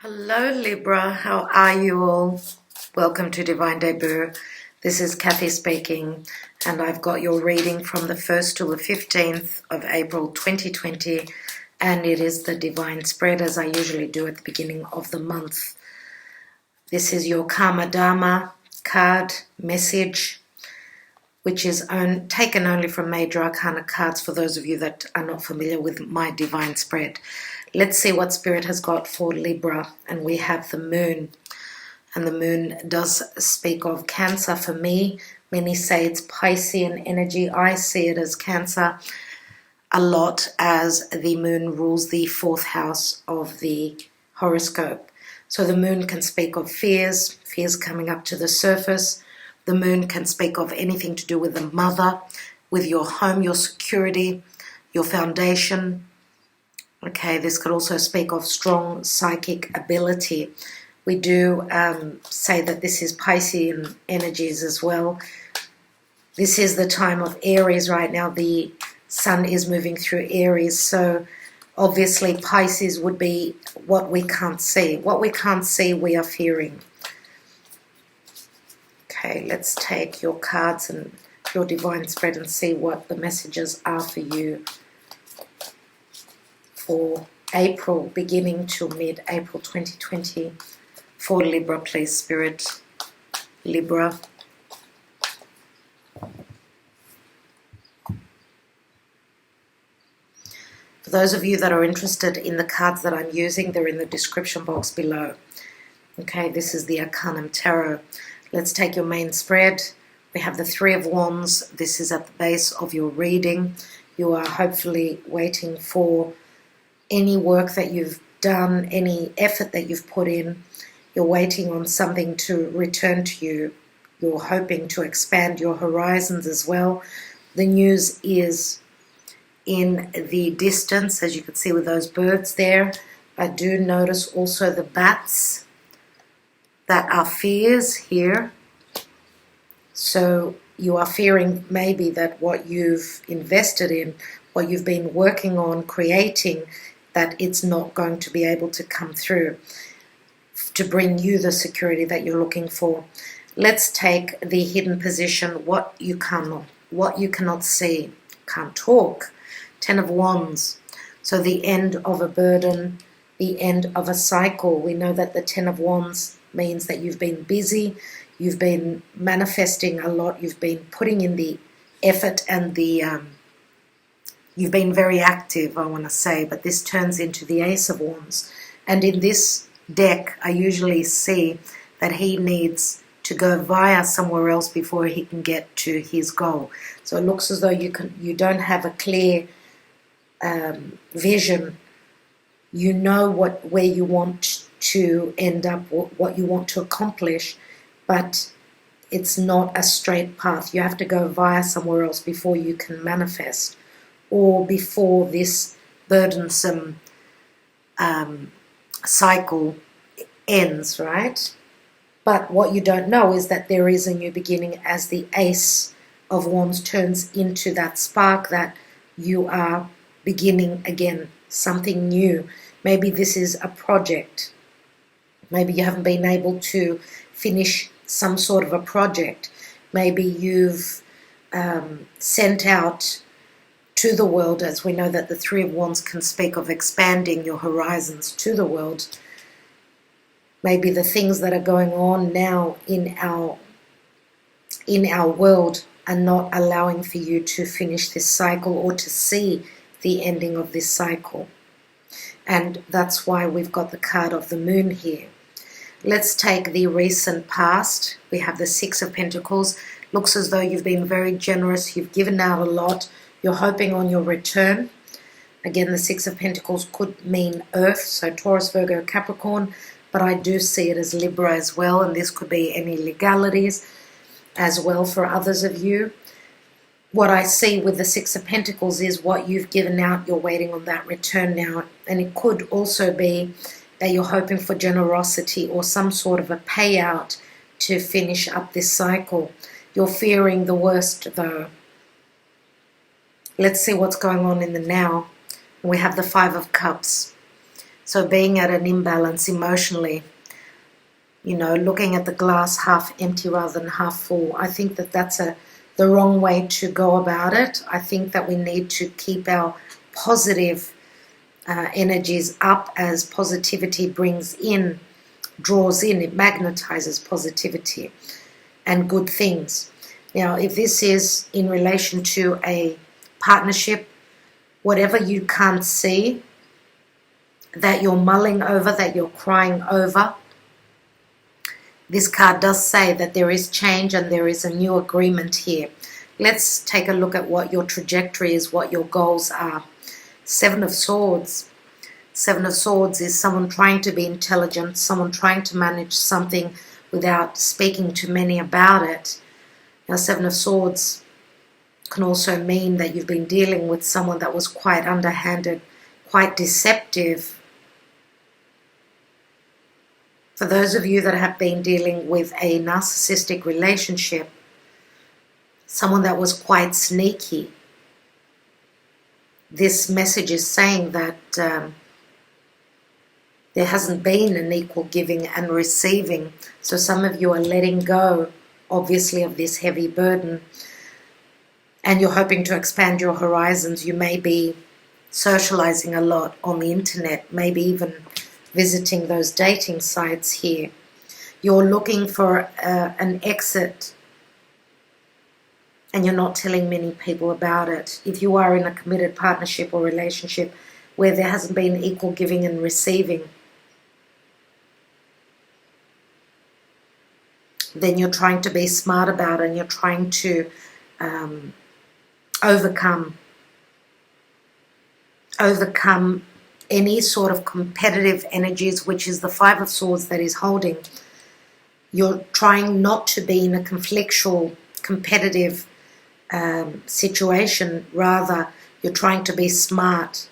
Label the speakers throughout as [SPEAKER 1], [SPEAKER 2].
[SPEAKER 1] Hello Libra, how are you all? Welcome to Divine Debut. This is Kathy speaking, and I've got your reading from the 1st to the 15th of April 2020, and it is the Divine Spread as I usually do at the beginning of the month. This is your Karma Dharma card message, which is taken only from Major Arcana cards for those of you that are not familiar with my Divine Spread. Let's see what Spirit has got for Libra. And we have the Moon. And the Moon does speak of Cancer for me. Many say it's Piscean energy. I see it as Cancer a lot, as the Moon rules the 4th house of the horoscope. So the Moon can speak of fears coming up to the surface. The Moon can speak of anything to do with the mother, with your home, your security, your foundation. Okay, this could also speak of strong psychic ability. We do say that this is Piscean energies as well. This is the time of Aries right now. The Sun is moving through Aries, so obviously Pisces would be what we can't see. What we can't see, we are fearing. Okay, let's take your cards and your Divine Spread and see what the messages are for you for April, beginning to mid-April 2020. For Libra, please, Spirit. Libra. For those of you that are interested in the cards that I'm using, they're in the description box below. Okay, this is the Arcanum Tarot. Let's take your main spread. We have the Three of Wands. This is at the base of your reading. You are hopefully waiting for any work that you've done, any effort that you've put in. You're waiting on something to return to you. You're hoping to expand your horizons as well. The news is in the distance, as you can see with those birds there. I do notice also the bats that are fears here. So you are fearing maybe that what you've invested in, what you've been working on, creating, that it's not going to be able to come through to bring you the security that you're looking for. Let's take the hidden position, what you cannot see, can't talk. 10 of Wands. So the end of a burden, the end of a cycle. We know that the 10 of Wands means that you've been busy, you've been manifesting a lot, you've been putting in the effort and the you've been very active, I want to say, but this turns into the Ace of Wands. And in this deck, I usually see that he needs to go via somewhere else before he can get to his goal. So it looks as though you don't have a clear vision. You know where you want to end up, what you want to accomplish, but it's not a straight path. You have to go via somewhere else before you can manifest, or before this burdensome cycle ends, right? But what you don't know is that there is a new beginning as the Ace of Wands turns into that spark that you are beginning again, something new. Maybe this is a project. Maybe you haven't been able to finish some sort of a project. Maybe you've sent out to the world, as we know that the Three of Wands can speak of expanding your horizons to the world. Maybe the things that are going on now in our world are not allowing for you to finish this cycle or to see the ending of this cycle. And that's why we've got the card of the Moon here. Let's take the recent past. We have the Six of Pentacles. Looks as though you've been very generous. You've given out a lot. You're hoping on your return. Again, the Six of Pentacles could mean Earth, so Taurus, Virgo, Capricorn, but I do see it as Libra as well, and this could be any legalities as well for others of you. What I see with the Six of Pentacles is what you've given out, you're waiting on that return now, and it could also be that you're hoping for generosity or some sort of a payout to finish up this cycle. You're fearing the worst though. Let's see what's going on in the now. We have the Five of Cups. So being at an imbalance emotionally, you know, looking at the glass half empty rather than half full, I think that that's the wrong way to go about it. I think that we need to keep our positive energies up, as positivity draws in, it magnetizes positivity and good things. Now, if this is in relation to a partnership, whatever you can't see, that you're mulling over, that you're crying over, this card does say that there is change and there is a new agreement here. Let's take a look at what your trajectory is, what your goals are. Seven of Swords. Seven of Swords is someone trying to be intelligent, someone trying to manage something without speaking to many about it. Now, Seven of Swords can also mean that you've been dealing with someone that was quite underhanded, quite deceptive. For those of you that have been dealing with a narcissistic relationship, someone that was quite sneaky, this message is saying that there hasn't been an equal giving and receiving. So some of you are letting go, obviously, of this heavy burden, and you're hoping to expand your horizons. You may be socializing a lot on the internet, maybe even visiting those dating sites here. You're looking for an exit, and you're not telling many people about it. If you are in a committed partnership or relationship where there hasn't been equal giving and receiving, then you're trying to be smart about it, and you're trying to overcome any sort of competitive energies, which is the Five of Swords that is holding. You're trying not to be in a conflictual, competitive situation. Rather, you're trying to be smart.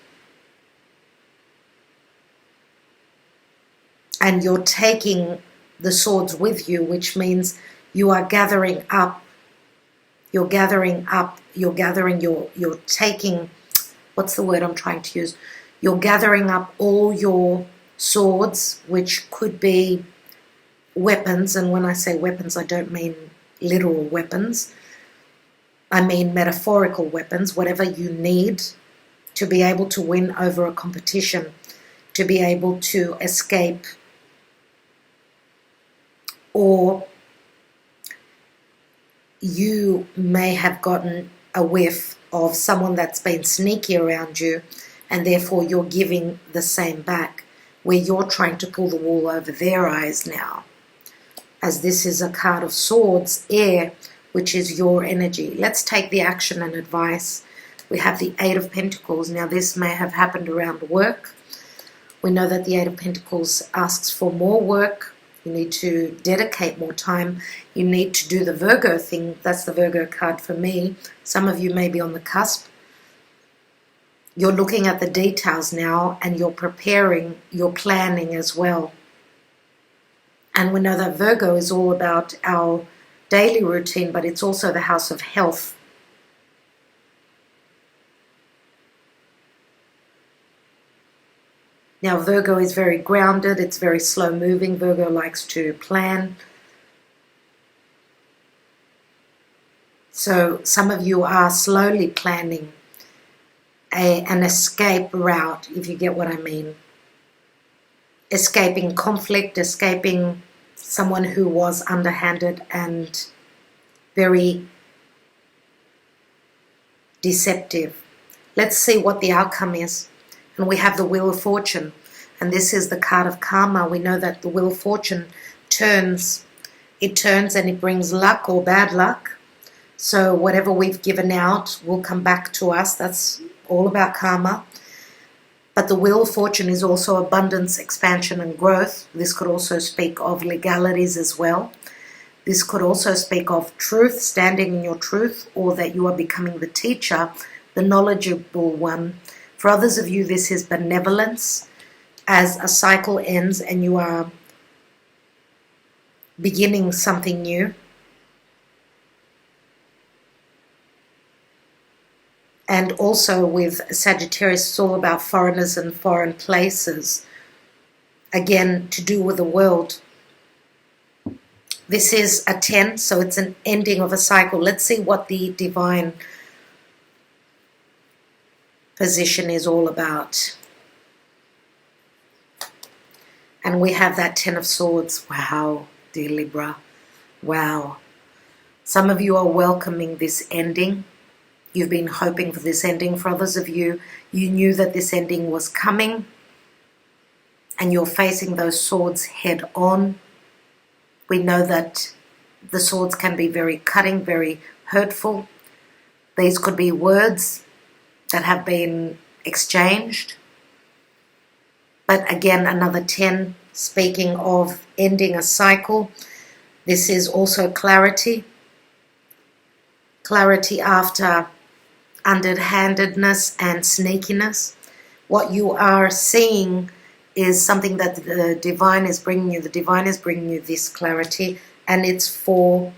[SPEAKER 1] And you're taking the swords with you, which means you are gathering up. You're taking, what's the word I'm trying to use? You're gathering up all your swords, which could be weapons. And when I say weapons, I don't mean literal weapons. I mean metaphorical weapons, whatever you need to be able to win over a competition, to be able to escape, or you may have gotten a whiff of someone that's been sneaky around you, and therefore you're giving the same back, where you're trying to pull the wool over their eyes now. As this is a card of swords, air, which is your energy. Let's take the action and advice. We have the Eight of Pentacles. Now, this may have happened around work. We know that the Eight of Pentacles asks for more work. You need to dedicate more time. You need to do the Virgo thing. That's the Virgo card for me. Some of you may be on the cusp. You're looking at the details now, and you're preparing, you're planning as well. And we know that Virgo is all about our daily routine, but it's also the house of health. Now, Virgo is very grounded. It's very slow moving. Virgo likes to plan. So some of you are slowly planning an escape route, if you get what I mean. Escaping conflict, escaping someone who was underhanded and very deceptive. Let's see what the outcome is. And we have the Wheel of Fortune. And this is the card of karma. We know that the Wheel of Fortune turns. It turns and it brings luck or bad luck. So whatever we've given out will come back to us. That's all about karma. But the Wheel of Fortune is also abundance, expansion, and growth. This could also speak of legalities as well. This could also speak of truth, standing in your truth, or that you are becoming the teacher, the knowledgeable one. For others of you, this is benevolence, as a cycle ends and you are beginning something new. And also with Sagittarius, it's all about foreigners and foreign places, again, to do with the world. This is a 10, so it's an ending of a cycle. Let's see what the divine position is all about. And we have that 10 of Swords. Wow, dear Libra. Wow. Some of you are welcoming this ending. You've been hoping for this ending. For others of you, you knew that this ending was coming, and you're facing those swords head on. We know that the swords can be very cutting, very hurtful. These could be words that have been exchanged. But again, another 10, speaking of ending a cycle. This is also clarity. Clarity after underhandedness and sneakiness. What you are seeing is something that the divine is bringing you. The divine is bringing you this clarity, and it's for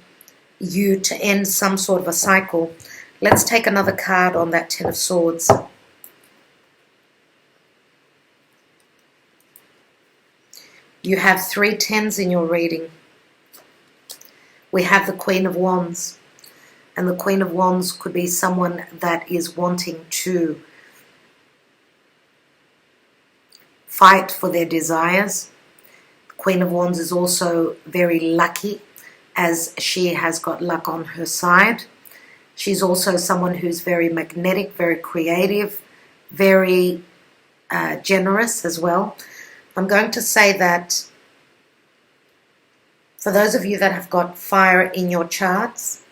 [SPEAKER 1] you to end some sort of a cycle. Let's take another card on that 10 of Swords. You have 3 10s in your reading. We have the Queen of Wands. And the Queen of Wands could be someone that is wanting to fight for their desires. The Queen of Wands is also very lucky, as she has got luck on her side. She's also someone who's very magnetic, very creative, very generous as well. I'm going to say that for those of you that have got fire in your charts,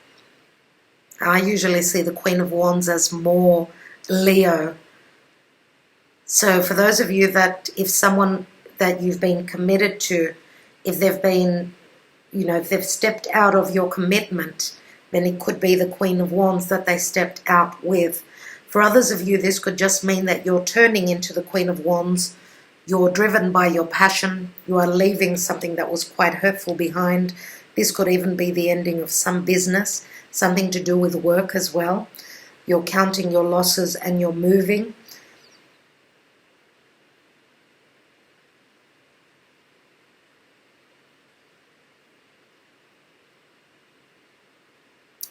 [SPEAKER 1] I usually see the Queen of Wands as more Leo. So for those of you that, if someone that you've been committed to, if they've been, if they've stepped out of your commitment, then it could be the Queen of Wands that they stepped out with. For others of you, this could just mean that you're turning into the Queen of Wands. You're driven by your passion. You are leaving something that was quite hurtful behind. This could even be the ending of some business, something to do with work as well. You're counting your losses and you're moving.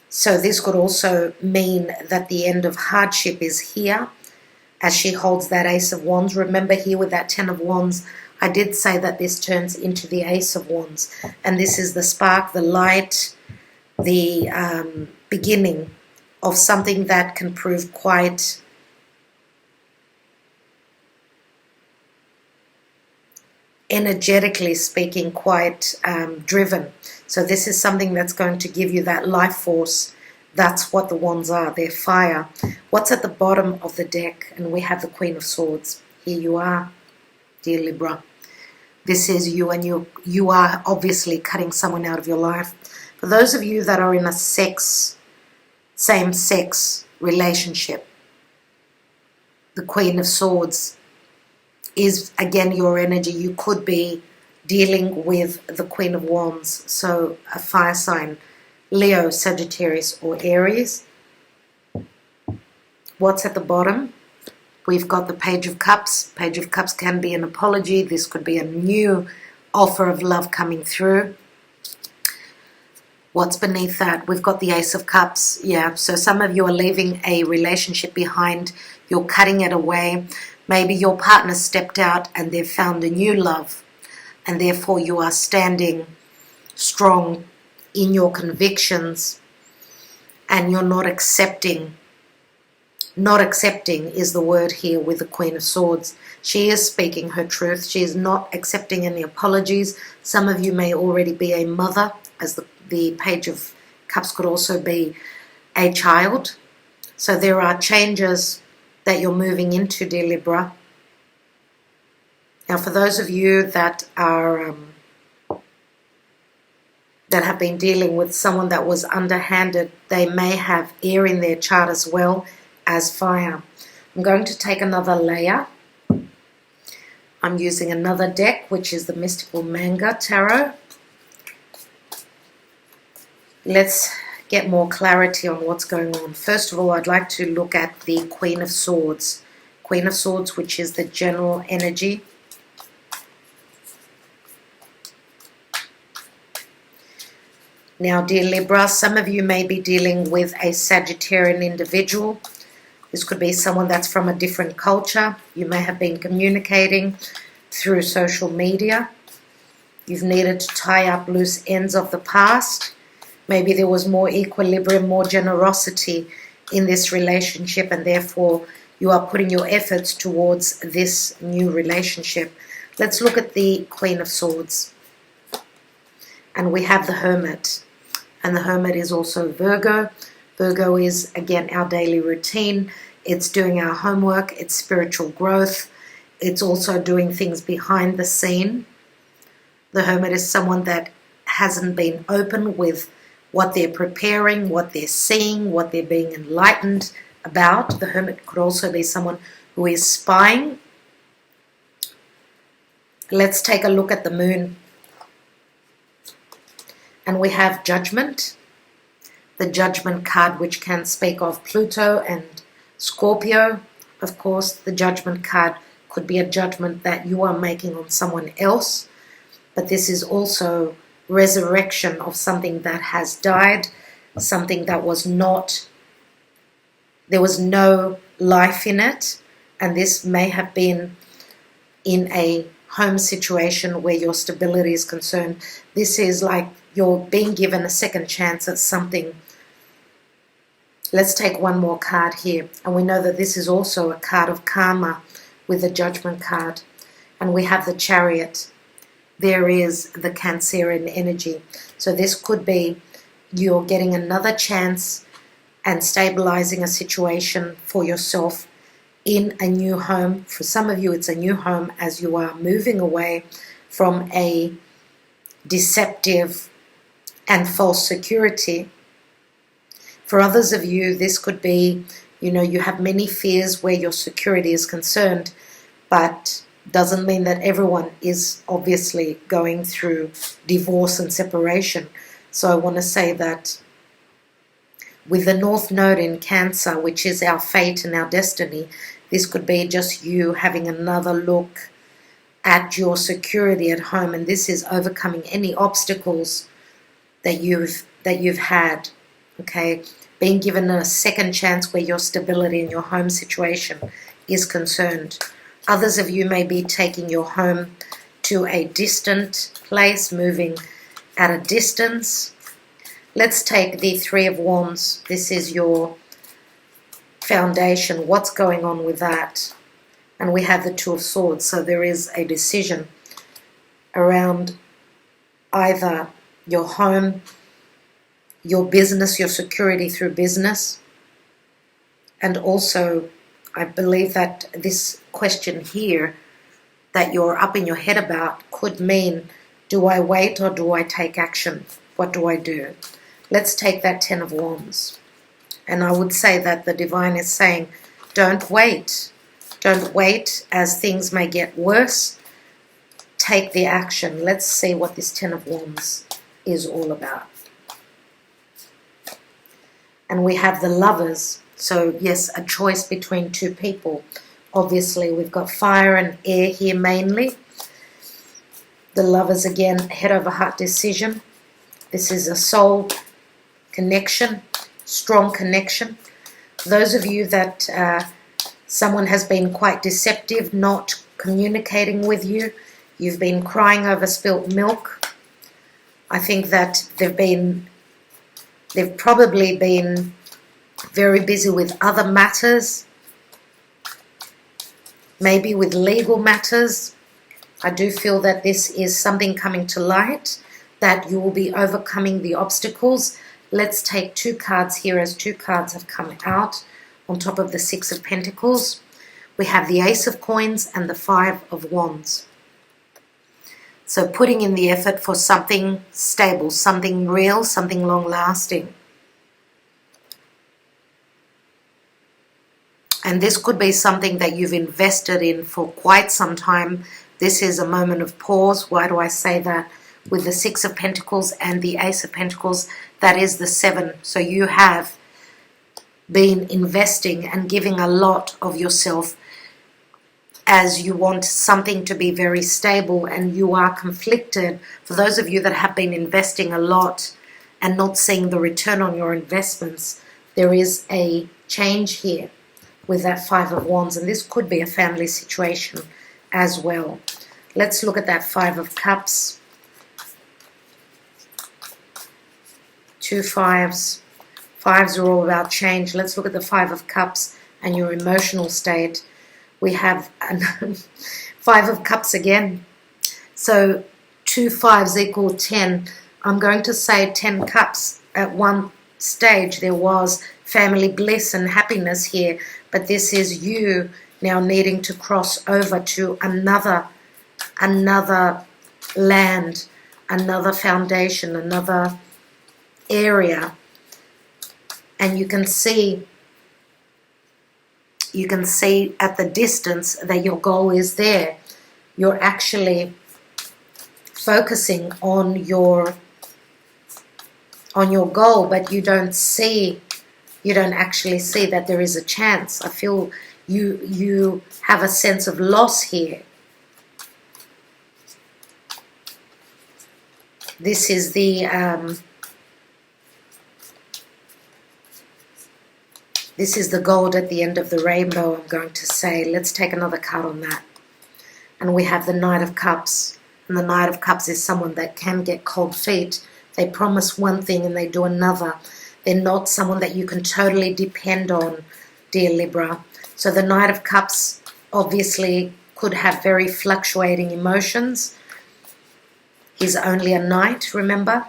[SPEAKER 1] So this could also mean that the end of hardship is here, as she holds that Ace of Wands. Remember here with that 10 of Wands, I did say that this turns into the Ace of Wands. And this is the spark, the light, the beginning of something that can prove quite energetically speaking, quite driven. So this is something that's going to give you that life force. That's what the wands are. They're fire. What's at the bottom of the deck? And we have the Queen of Swords. Here you are, dear Libra. This is you, and you are obviously cutting someone out of your life. For those of you that are in a same-sex relationship, the Queen of Swords is, again, your energy. You could be dealing with the Queen of Wands, so a fire sign, Leo, Sagittarius, or Aries. What's at the bottom? We've got the Page of Cups. Page of Cups can be an apology. This could be a new offer of love coming through. What's beneath that? We've got the Ace of Cups. Yeah, so some of you are leaving a relationship behind. You're cutting it away. Maybe your partner stepped out and they've found a new love, and therefore you are standing strong in your convictions, and you're not accepting. Not accepting is the word here with the Queen of Swords. She is speaking her truth. She is not accepting any apologies. Some of you may already be a mother, as the Page of Cups could also be a child. So there are changes that you're moving into, dear Libra. Now, for those of you that are that have been dealing with someone that was underhanded, they may have air in their chart as well as fire. I'm going to take another layer. I'm using another deck, which is the Mystical Manga Tarot. Let's get more clarity on what's going on. First of all, I'd like to look at the Queen of Swords. Queen of Swords, which is the general energy. Now, dear Libra, some of you may be dealing with a Sagittarian individual. This could be someone that's from a different culture. You may have been communicating through social media. You've needed to tie up loose ends of the past. Maybe there was more equilibrium, more generosity in this relationship, and therefore you are putting your efforts towards this new relationship. Let's look at the Queen of Swords. And we have the Hermit. And the Hermit is also Virgo. Virgo is, again, our daily routine. It's doing our homework. It's spiritual growth. It's also doing things behind the scene. The Hermit is someone that hasn't been open with what they're preparing, what they're seeing, what they're being enlightened about. The Hermit could also be someone who is spying. Let's take a look at the Moon. And we have Judgment. The Judgment card, which can speak of Pluto and Scorpio. Of course, the Judgment card could be a judgment that you are making on someone else. But this is also resurrection of something that has died, something that was not, there was no life in it. And this may have been in a home situation where your stability is concerned. This is like you're being given a second chance at something. Let's take one more card here. And we know that this is also a card of karma with the Judgment card. And we have the Chariot. There is the Cancerian energy. So this could be you're getting another chance and stabilizing a situation for yourself in a new home. For some of you, it's a new home as you are moving away from a deceptive and false security. For others of you, this could be, you have many fears where your security is concerned, but doesn't mean that everyone is obviously going through divorce and separation. So I want to say that with the North Node in Cancer, which is our fate and our destiny, this could be just you having another look at your security at home, and this is overcoming any obstacles that you've had, okay? Being given a second chance where your stability in your home situation is concerned. Others of you may be taking your home to a distant place, moving at a distance. Let's take the Three of Wands. This is your foundation. What's going on with that? And we have the Two of Swords. So there is a decision around either your home, your business, your security through business. And also, I believe that this question here that you're up in your head about could mean, do I wait or do I take action? What do I do? Let's take that Ten of Wands. And I would say that the Divine is saying, don't wait. Don't wait as things may get worse. Take the action. Let's see what this Ten of Wands is all about. And we have the Lovers. So yes, a choice between two people. Obviously, we've got fire and air here mainly. The Lovers, again, head over heart decision. This is a soul connection, strong connection. Those of you that someone has been quite deceptive, not communicating with you, you've been crying over spilt milk. I think that they've probably been very busy with other matters, maybe with legal matters. I do feel that this is something coming to light, that you will be overcoming the obstacles. Let's take two cards here as two cards have come out on top of the Six of Pentacles. We have the Ace of Coins and the Five of Wands. So putting in the effort for something stable, something real, something long-lasting. And this could be something that you've invested in for quite some time. This is a moment of pause. Why do I say that? With the Six of Pentacles and the Ace of Pentacles, that is the Seven. So you have been investing and giving a lot of yourself as you want something to be very stable, and you are conflicted. For those of you that have been investing a lot and not seeing the return on your investments, there is a change here with that Five of Wands, and this could be a family situation as well. Let's look at that Five of Cups. Two fives. Fives are all about change. Let's look at the Five of Cups and your emotional state. We have Five of Cups again. So 2 5s equal 10. I'm going to say 10 cups. At one stage there was family bliss and happiness here, but this is you now needing to cross over to another land, another foundation, another area. And you can see at the distance that your goal is there. You're actually focusing on your goal, but you don't actually see that there is a chance. I feel you have a sense of loss here. This is the gold at the end of the rainbow, I'm going to say. Let's take another card on that. And we have the Knight of Cups. And the Knight of Cups is someone that can get cold feet. They promise one thing and they do another. They're not someone that you can totally depend on, dear Libra. So the Knight of Cups obviously could have very fluctuating emotions. He's only a knight, remember?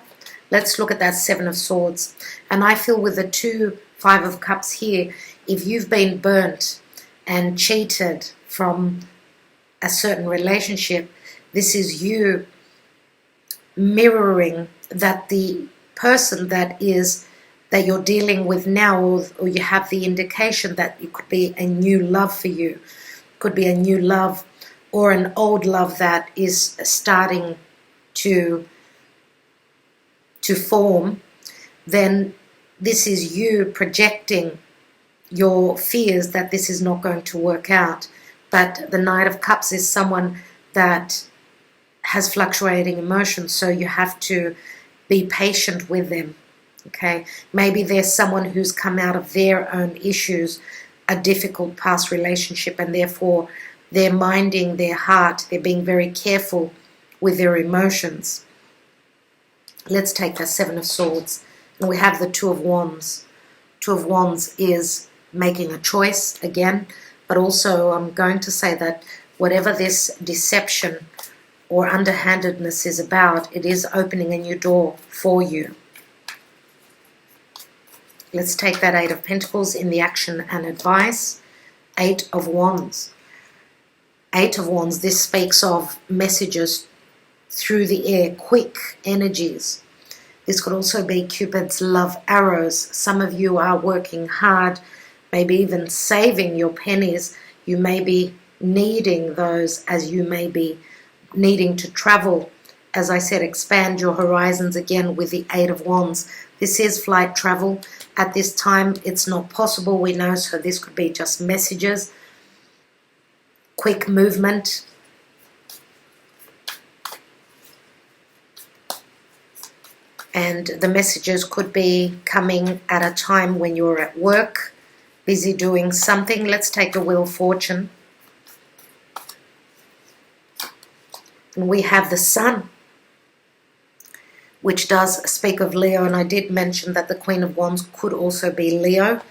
[SPEAKER 1] Let's look at that Seven of Swords. And I feel with the 2 Five of Cups here, if you've been burnt and cheated from a certain relationship, this is you mirroring that the person that you're dealing with now, or you have the indication that it could be a new love for you, could be a new love or an old love that is starting to form, then this is you projecting your fears that this is not going to work out. But the Knight of Cups is someone that has fluctuating emotions, so you have to be patient with them, okay? Maybe there's someone who's come out of their own issues, a difficult past relationship, and therefore they're minding their heart, they're being very careful with their emotions. Let's take the Seven of Swords, and we have the Two of Wands. Two of Wands is making a choice again, but also I'm going to say that whatever this deception or underhandedness is about, it is opening a new door for you. Let's take that Eight of Pentacles in the action and advice. Eight of Wands. Eight of Wands, this speaks of messages through the air, quick energies. This could also be Cupid's love arrows. Some of you are working hard, maybe even saving your pennies. You may be needing those as you may be needing to travel. As I said, expand your horizons again with the Eight of Wands. This is flight travel. At this time, it's not possible, we know, so this could be just messages, quick movement. And the messages could be coming at a time when you're at work, busy doing something. Let's take the Wheel of Fortune. And we have the Sun, which does speak of Leo, and I did mention that the Queen of Wands could also be Leo.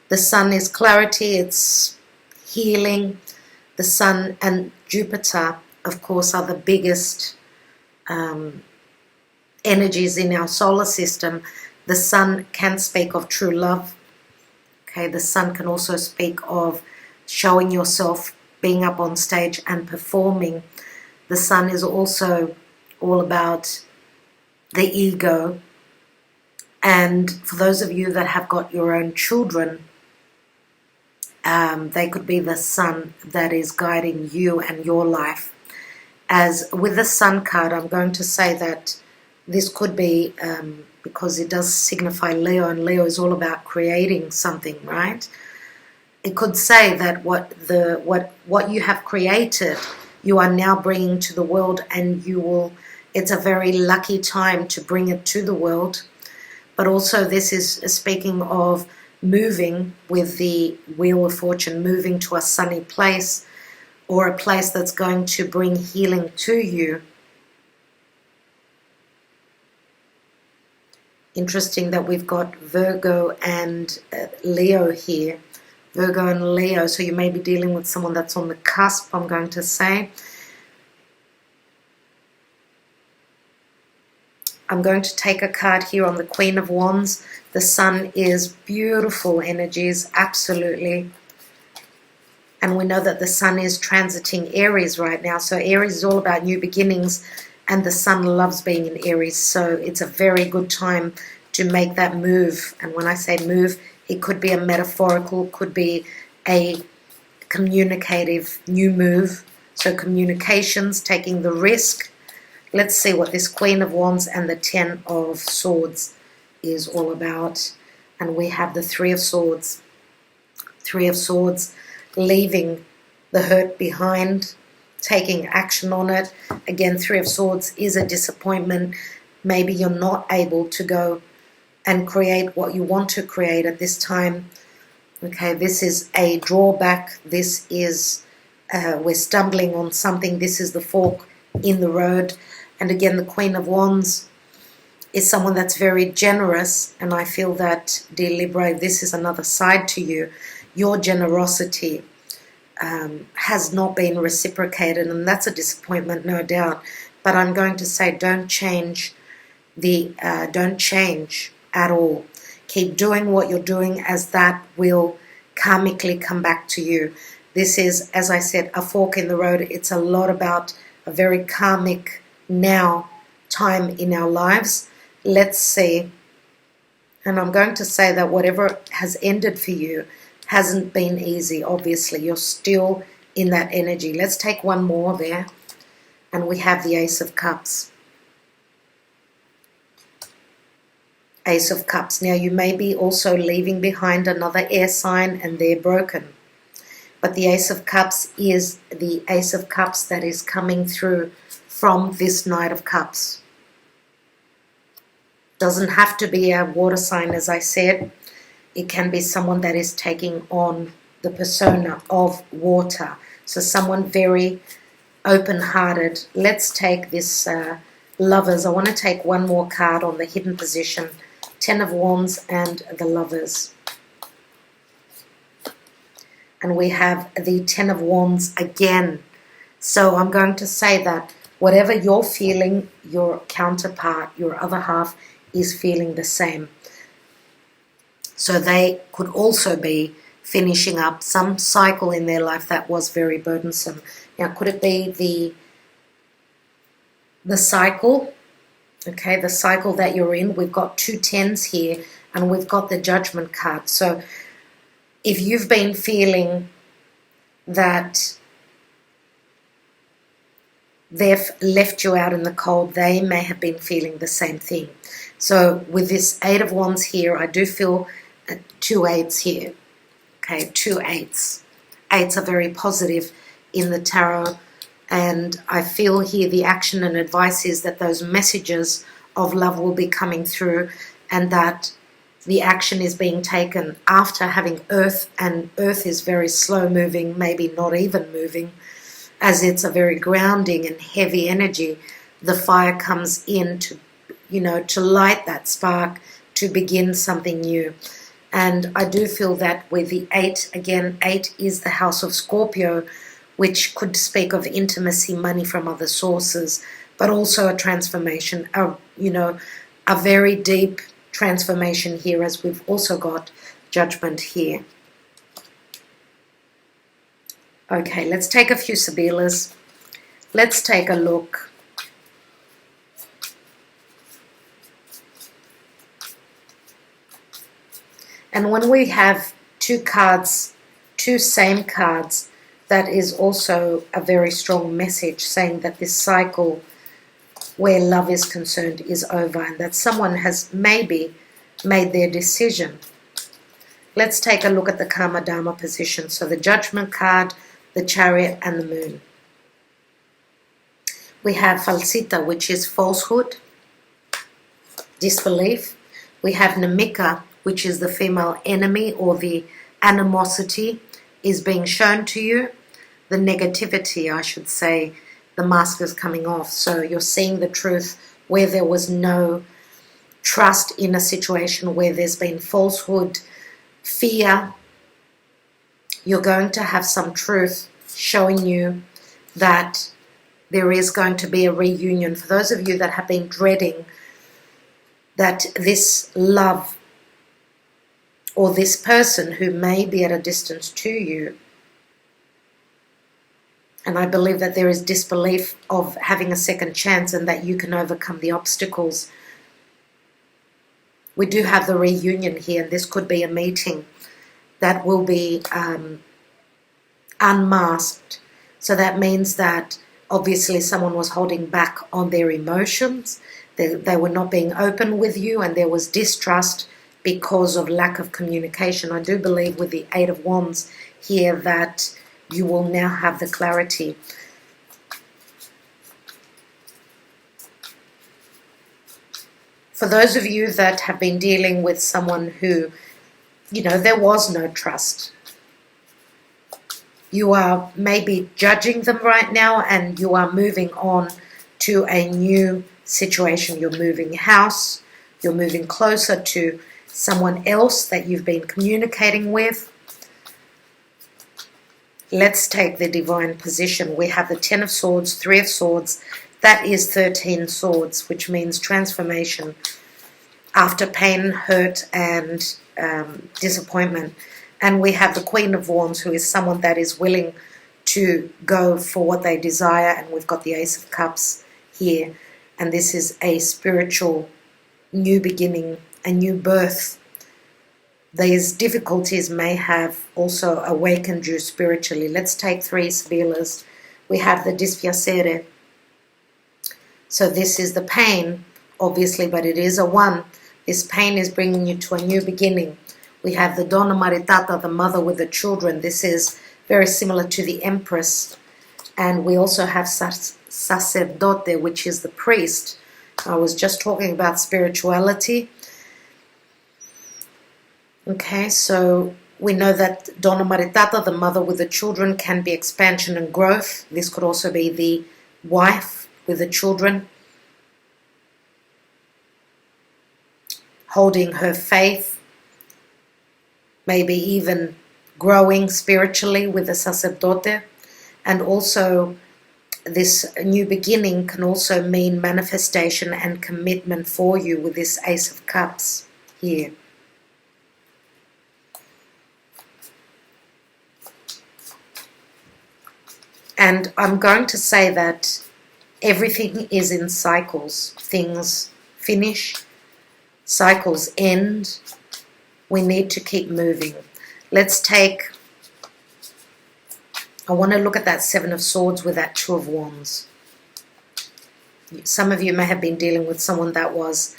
[SPEAKER 1] The Sun is clarity, it's healing. The Sun and Jupiter, of course, are the biggest energies in our solar system. The Sun can speak of true love. Okay, the Sun can also speak of showing yourself, being up on stage and performing. The Sun is also all about the ego. And for those of you that have got your own children, they could be the Sun that is guiding you and your life. As with the Sun card, I'm going to say that this could be, because it does signify Leo, and Leo is all about creating something, right? It could say that what you have created, you are now bringing to the world, and it's a very lucky time to bring it to the world. but also this is speaking of moving with the Wheel of Fortune, moving to a sunny place or a place that's going to bring healing to you. Interesting that we've got Virgo and Leo here. Virgo and Leo, so you may be dealing with someone that's on the cusp, I'm going to say. I'm going to take a card here on the Queen of Wands. The Sun is beautiful energies, absolutely. And we know that the Sun is transiting Aries right now. So Aries is all about new beginnings, and the Sun loves being in Aries. So it's a very good time to make that move. And when I say move, it could be a metaphorical, could be a communicative new move. So communications, taking the risk. Let's see what this Queen of Wands and the Ten of Swords is all about. And we have the Three of Swords. Three of Swords, leaving the hurt behind, taking action on it. Again, Three of Swords is a disappointment. Maybe you're not able to go and create what you want to create at this time. Okay, this is a drawback. This is, we're stumbling on something. This is the fork in the road. And again, the Queen of Wands is someone that's very generous. And I feel that, dear Libra, this is another side to you. Your generosity has not been reciprocated, and that's a disappointment, no doubt. But I'm going to say, don't change at all. Keep doing what you're doing, as that will karmically come back to you. This is, as I said, a fork in the road. It's a lot about a very karmic now time in our lives. Let's see. And I'm going to say that whatever has ended for you hasn't been easy. Obviously, you're still in that energy. Let's take one more there. And we have the Ace of Cups. Ace of Cups. Now, you may be also leaving behind another air sign, and they're broken. But the Ace of Cups is the Ace of Cups that is coming through from this Knight of Cups. Doesn't have to be a water sign, as I said. It can be someone that is taking on the persona of water. So someone very open-hearted. Let's take this Lovers. I want to take one more card on the hidden position. Ten of Wands and the Lovers. And we have the Ten of Wands again. So I'm going to say that whatever you're feeling, your counterpart, your other half, is feeling the same. So they could also be finishing up some cycle in their life that was very burdensome. Now, could it be the cycle? Okay, the cycle that you're in. We've got two tens here, and we've got the Judgment card. So if you've been feeling that they've left you out in the cold, they may have been feeling the same thing. So with this Eight of Wands here, I do feel two eights here. Okay, two eights. Eights are very positive in the tarot. And I feel here the action and advice is that those messages of love will be coming through, and that the action is being taken after having Earth, and Earth is very slow moving, maybe not even moving, as it's a very grounding and heavy energy. The fire comes in to, to light that spark, to begin something new. And I do feel that with the eight, again, eight is the house of Scorpio, which could speak of intimacy, money from other sources, but also a transformation, a very deep transformation here, as we've also got Judgment here. Okay, let's take a few Sibillas. Let's take a look. And when we have two cards, two same cards, that is also a very strong message saying that this cycle where love is concerned is over, and that someone has maybe made their decision. Let's take a look at the Karma Dharma position. So the Judgment card, the Chariot, and the Moon. We have Falsita, which is falsehood, disbelief. We have Namika, which is the female enemy, or the animosity is being shown to you. The negativity, I should say, the mask is coming off. So you're seeing the truth where there was no trust in a situation, where there's been falsehood, fear. You're going to have some truth showing you that there is going to be a reunion. For those of you that have been dreading that this love or this person who may be at a distance to you, and I believe that there is disbelief of having a second chance and that you can overcome the obstacles. We do have the reunion here, and this could be a meeting that will be unmasked. So that means that obviously someone was holding back on their emotions. They were not being open with you, and there was distrust because of lack of communication. I do believe with the Eight of Wands here that you will now have the clarity. For those of you that have been dealing with someone who, there was no trust, you are maybe judging them right now, and you are moving on to a new situation. You're moving house, you're moving closer to someone else that you've been communicating with. Let's take the divine position. We have the Ten of Swords, Three of Swords. That is 13 swords, which means transformation after pain, hurt, and disappointment. And we have the Queen of Wands, who is someone that is willing to go for what they desire. And we've got the Ace of Cups here. And this is a spiritual new beginning, a new birth. These difficulties may have also awakened you spiritually. Let's take 3 Sibillas. We have the dispiacere. So this is the pain, obviously, but it is a 1. This pain is bringing you to a new beginning. We have the Donna Maritata, the mother with the children. This is very similar to the Empress. And we also have Sacerdote, which is the priest. I was just talking about spirituality. Okay, so we know that Donna Maritata, the mother with the children, can be expansion and growth. This could also be the wife with the children, holding her faith, maybe even growing spiritually with the Sacerdote. And also this new beginning can also mean manifestation and commitment for you with this Ace of Cups here. And I'm going to say that everything is in cycles. Things finish, cycles end. We need to keep moving. Let's take, I want to look at that Seven of Swords with that Two of Wands. Some of you may have been dealing with someone that was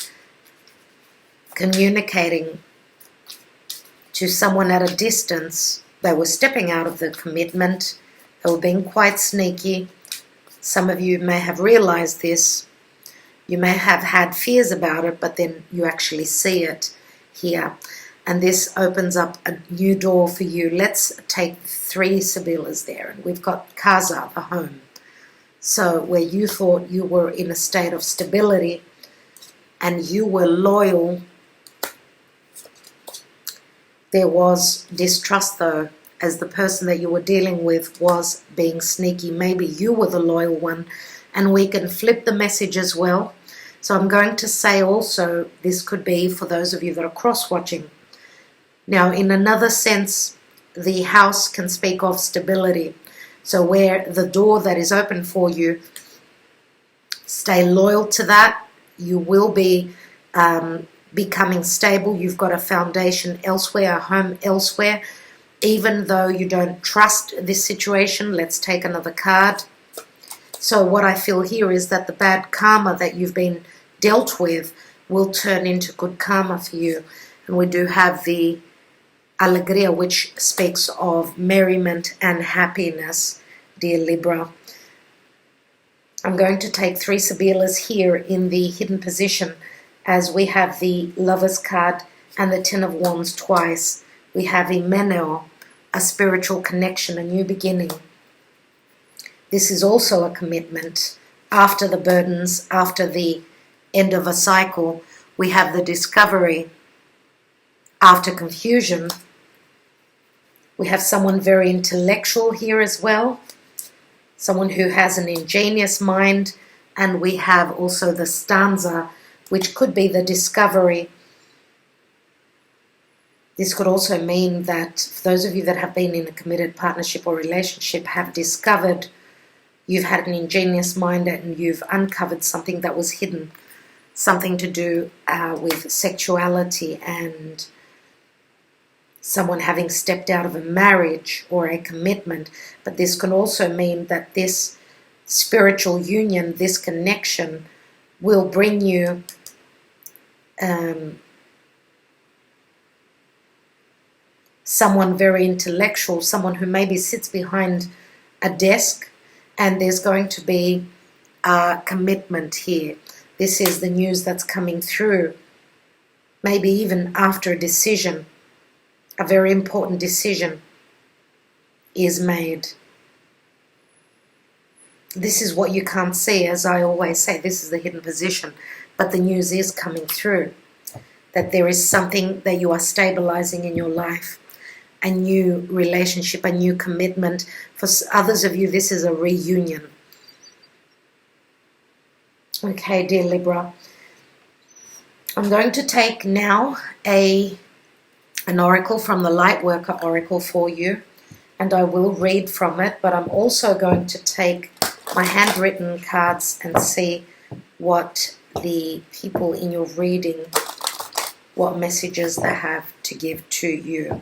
[SPEAKER 1] communicating to someone at a distance. They were stepping out of the commitment. They were being quite sneaky. Some of you may have realized this. You may have had fears about it, but then you actually see it here. And this opens up a new door for you. Let's take 3 Sibillas there. And we've got Casa, the home. So where you thought you were in a state of stability and you were loyal, there was distrust though, as the person that you were dealing with was being sneaky. Maybe you were the loyal one, and we can flip the message as well. So I'm going to say also, this could be for those of you that are cross-watching. Now, in another sense, the house can speak of stability. So where the door that is open for you, stay loyal to that. You will be becoming stable. You've got a foundation elsewhere, a home elsewhere. Even though you don't trust this situation, let's take another card. So what I feel here is that the bad karma that you've been dealt with will turn into good karma for you. And we do have the Alegria, which speaks of merriment and happiness, dear Libra. I'm going to take 3 Sibillas here in the hidden position, as we have the Lovers card and the Ten of Wands twice. We have Imeneo, a spiritual connection, a new beginning. This is also a commitment. After the burdens, after the end of a cycle, we have the discovery. After confusion, we have someone very intellectual here as well, someone who has an ingenious mind, and we have also the stanza, which could be the discovery. This could also mean that for those of you that have been in a committed partnership or relationship have discovered you've had an ingenious mind and you've uncovered something that was hidden, something to do with sexuality and someone having stepped out of a marriage or a commitment. But this can also mean that this spiritual union, this connection, will bring you someone very intellectual, someone who maybe sits behind a desk, and there's going to be a commitment here. This is the news that's coming through, maybe even after a decision, a very important decision is made. This is what you can't see. As I always say, this is the hidden position, but the news is coming through, that there is something that you are stabilizing in your life, a new relationship, a new commitment. For others of you, this is a reunion. Okay, dear Libra, I'm going to take now an oracle from the Lightworker oracle for you, and I will read from it, but I'm also going to take my handwritten cards and see what the people in your reading, what messages they have to give to you,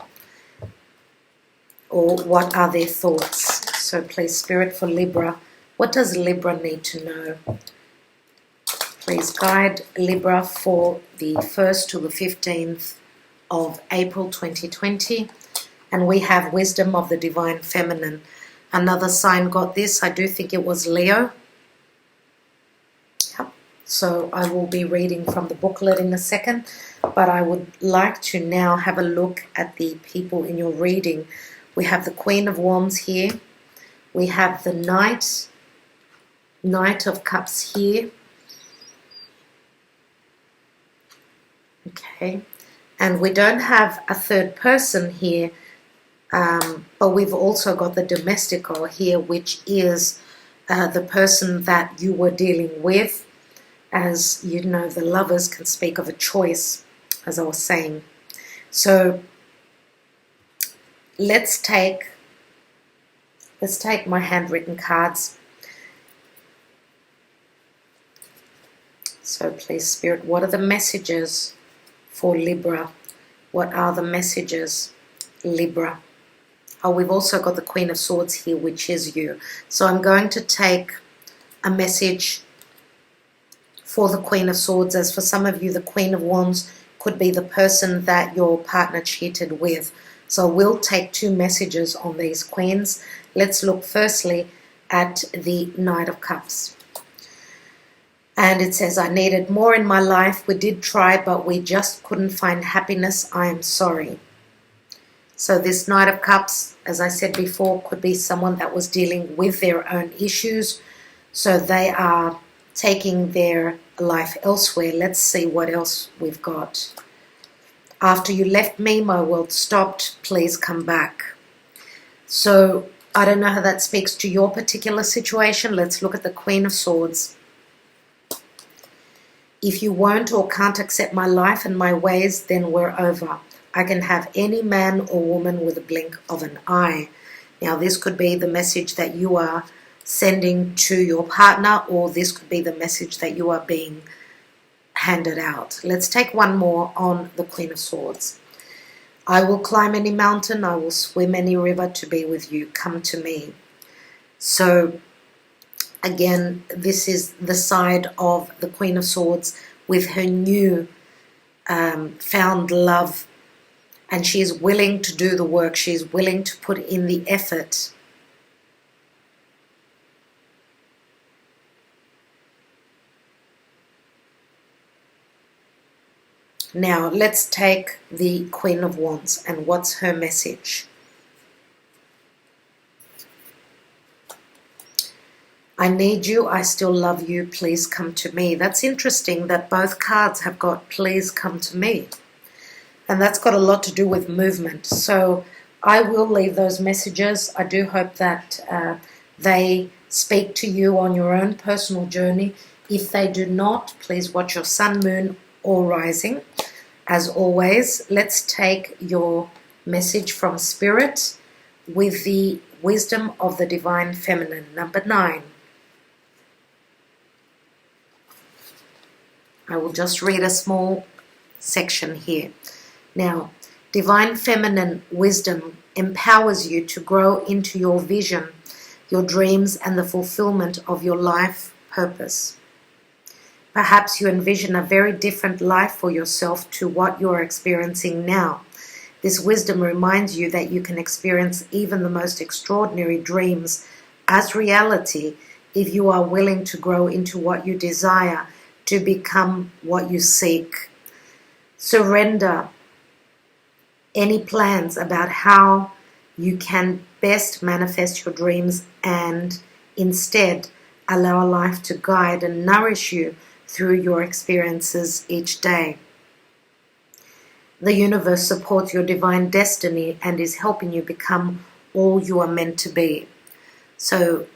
[SPEAKER 1] or what are their thoughts. So please, Spirit, for Libra, what does Libra need to know? Please guide Libra for the 1st to the 15th of April 2020. And we have Wisdom of the Divine Feminine. Another sign got this. I do think it was Leo. Yep. So I will be reading from the booklet in a second. But I would like to now have a look at the people in your reading. We have the Queen of Wands here. We have the Knight of Cups here. Okay. And we don't have a third person here, but we've also got the Domestico here, which is the person that you were dealing with. As you know, the Lovers can speak of a choice, as I was saying. So let's take my handwritten cards. So please, Spirit, what are the messages for Libra? What are the messages, Libra? Oh, we've also got the Queen of Swords here, which is you. So I'm going to take a message for the Queen of Swords, as for some of you, the Queen of Wands could be the person that your partner cheated with. So we'll take two messages on these queens. Let's look firstly at the Knight of Cups. And it says, I needed more in my life. We did try, but we just couldn't find happiness. I am sorry. So this Knight of Cups, as I said before, could be someone that was dealing with their own issues. So they are taking their life elsewhere. Let's see what else we've got. After you left me, my world stopped. Please come back. So I don't know how that speaks to your particular situation. Let's look at the Queen of Swords. If you won't or can't accept my life and my ways, then we're over. I can have any man or woman with a blink of an eye. Now, this could be the message that you are sending to your partner, or this could be the message that you are being handed out. Let's take one more on the Queen of Swords. I will climb any mountain, I will swim any river to be with you. Come to me. So again, this is the side of the Queen of Swords with her new found love, and she is willing to do the work. She is willing to put in the effort. Now, let's take the Queen of Wands and what's her message. I need you, I still love you, please come to me. That's interesting that both cards have got please come to me. And that's got a lot to do with movement. So I will leave those messages. I do hope that they speak to you on your own personal journey. If they do not, please watch your sun, moon, or rising. As always, let's take your message from Spirit with the wisdom of the Divine Feminine. Number 9. I will just read a small section here. Now, Divine Feminine wisdom empowers you to grow into your vision, your dreams, and the fulfillment of your life purpose. Perhaps you envision a very different life for yourself to what you are experiencing now. This wisdom reminds you that you can experience even the most extraordinary dreams as reality if you are willing to grow into what you desire, to become what you seek. Surrender any plans about how you can best manifest your dreams and instead allow life to guide and nourish you through your experiences each day. The universe supports your divine destiny and is helping you become all you are meant to be. So,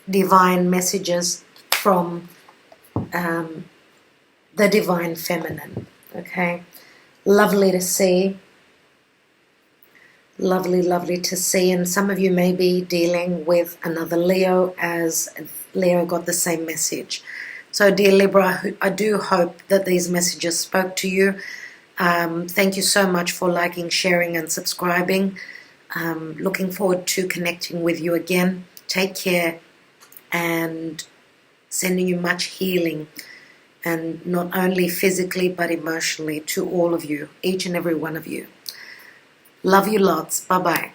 [SPEAKER 1] divine messages from the Divine Feminine. Okay, lovely to see. Lovely to see. And some of you may be dealing with another Leo, as Leo got the same message. So, dear Libra, I do hope that these messages spoke to you. Thank you so much for liking, sharing, and subscribing. Looking forward to connecting with you again. Take care, and sending you much healing, and not only physically but emotionally, to all of you, each and every one of you. Love you lots. Bye-bye.